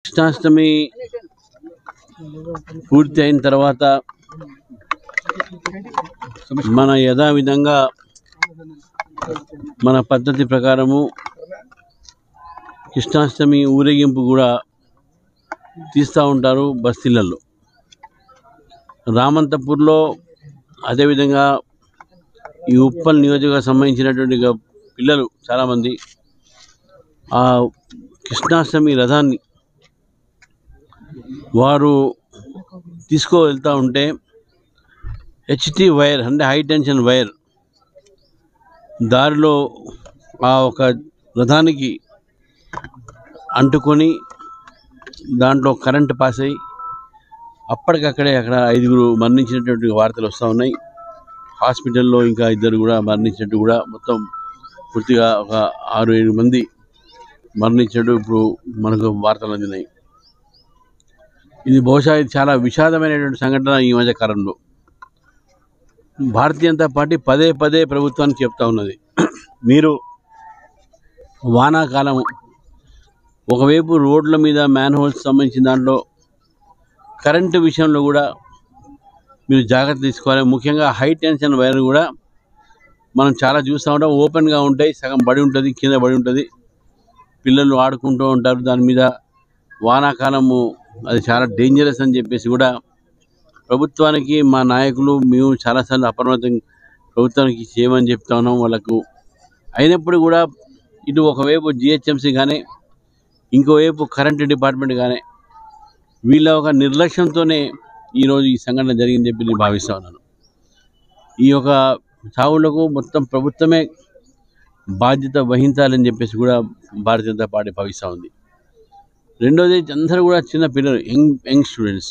కృష్ణాష్టమి పూర్తి అయిన తర్వాత మన యథావిధంగా మన పద్ధతి ప్రకారము కృష్ణాష్టమి ఊరేగింపు కూడా తీస్తూ ఉంటారు బస్తీలలో. రామంతపూర్లో అదేవిధంగా ఈ ఉప్పల్ నియోజకవర్గం సంబంధించినటువంటి పిల్లలు చాలామంది ఆ కృష్ణాష్టమి రథాన్ని వారు తీసుకువెళ్తూ ఉంటే హెచ్టీ వైర్ అంటే హై టెన్షన్ వైర్ దారిలో ఆ ఒక రథానికి అంటుకొని దాంట్లో కరెంటు పాస్ అయ్యి అప్పటికక్కడే అక్కడ 5 మరణించినటువంటి వార్తలు వస్తూ ఉన్నాయి. హాస్పిటల్లో ఇంకా 2 కూడా మరణించినట్టు కూడా మొత్తం పూర్తిగా ఒక 6-7 మంది మరణించినట్టు ఇప్పుడు మనకు వార్తలు అందినాయి. ఇది బహుశా ఇది చాలా విషాదమైనటువంటి సంఘటన. ఈ మధ్య కాలంలో భారతీయ జనతా పార్టీ పదే పదే ప్రభుత్వానికి చెప్తా ఉన్నది, మీరు వానాకాలం ఒకవైపు రోడ్ల మీద మ్యాన్హోల్స్ సంబంధించిన దాంట్లో కరెంటు విషయంలో కూడా మీరు జాగ్రత్త తీసుకోవాలి. ముఖ్యంగా హై టెన్షన్ వైర్ కూడా మనం చాలా చూస్తూ ఉంటాం, ఓపెన్గా ఉంటాయి, సగం బడి ఉంటుంది, కింద బడి ఉంటుంది, పిల్లలు ఆడుకుంటూ ఉంటారు దాని మీద. వానాకాలము అది చాలా డేంజరస్ అని చెప్పేసి కూడా ప్రభుత్వానికి మా నాయకులు మేము చాలాసార్లు అప్రమత్తం ప్రభుత్వానికి చేయమని చెప్తా ఉన్నాం వాళ్ళకు. అయినప్పుడు కూడా ఇటు ఒకవైపు జిహెచ్ఎంసీ కానీ ఇంకోవైపు కరెంటు డిపార్ట్మెంట్ కానీ వీళ్ళ ఒక నిర్లక్ష్యంతోనే ఈరోజు ఈ సంఘటన జరిగిందని చెప్పి నేను భావిస్తూ ఉన్నాను. ఈ యొక్క చావులకు మొత్తం ప్రభుత్వమే బాధ్యత వహించాలని చెప్పేసి కూడా భారతీయ జనతా పార్టీ భావిస్తూ ఉంది. రెండోది, అందరూ కూడా చిన్న పిల్లలు, యంగ్ స్టూడెంట్స్,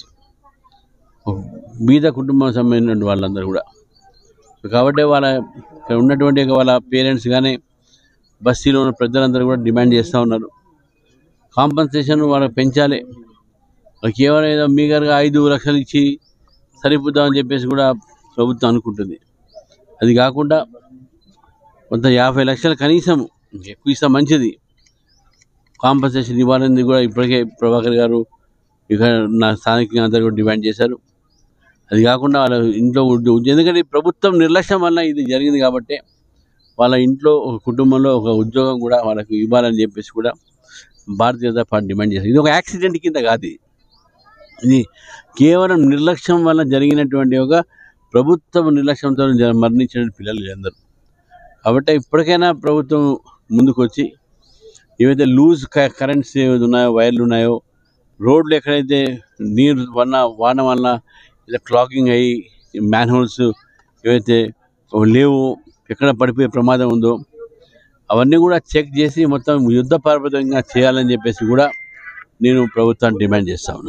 బీద కుటుంబం సంబంధించిన వాళ్ళందరూ కూడా. కాబట్టి వాళ్ళ ఇక్కడ ఉన్నటువంటి వాళ్ళ పేరెంట్స్ కానీ బస్తీలో ఉన్న పెద్దలందరూ కూడా డిమాండ్ చేస్తూ ఉన్నారు, కాంపన్సేషన్ వాళ్ళకి పెంచాలి. కేవలం ఏదో మీగర్గా 5 లక్షలు ఇచ్చి సరిపోద్దామని చెప్పేసి కూడా ప్రభుత్వం అనుకుంటుంది. అది కాకుండా కొంత 50 లక్షలు కనీసం ఎక్కువ ఇస్తే మంచిది, కాంపన్సేషన్ ఇవ్వాలని కూడా ఇప్పటికే ప్రభాకర్ గారు ఇక నా స్థానికంగా అందరూ కూడా డిమాండ్ చేశారు. అది కాకుండా వాళ్ళ ఇంట్లో ఎందుకంటే ప్రభుత్వం నిర్లక్ష్యం వల్ల ఇది జరిగింది కాబట్టి వాళ్ళ ఇంట్లో ఒక కుటుంబంలో ఒక ఉద్యోగం కూడా వాళ్ళకు ఇవ్వాలని చెప్పేసి కూడా భారతీయ జనతా పార్టీ డిమాండ్ చేశారు. ఇది ఒక యాక్సిడెంట్ కింద కాదు, ఇది కేవలం నిర్లక్ష్యం వల్ల జరిగినటువంటి ఒక ప్రభుత్వం నిర్లక్ష్యంతో మరణించిన పిల్లలు అందరూ. కాబట్టి ఇప్పటికైనా ప్రభుత్వం ముందుకు వచ్చి ఏవైతే లూజ్ కరెంట్స్ ఏవైతే ఉన్నాయో, వైర్లు ఉన్నాయో, రోడ్లు ఎక్కడైతే నీరు వాన వల్ల ఇలా క్లాగింగ్ అయ్యి మ్యాన్హోల్స్ ఏవైతే లేవు, ఎక్కడ పడిపోయే ప్రమాదం ఉందో అవన్నీ కూడా చెక్ చేసి మొత్తం యుద్ధ పరపతంగా చేయాలని చెప్పేసి కూడా నేను ప్రభుత్వాన్ని డిమాండ్ చేస్తా ఉన్నాను.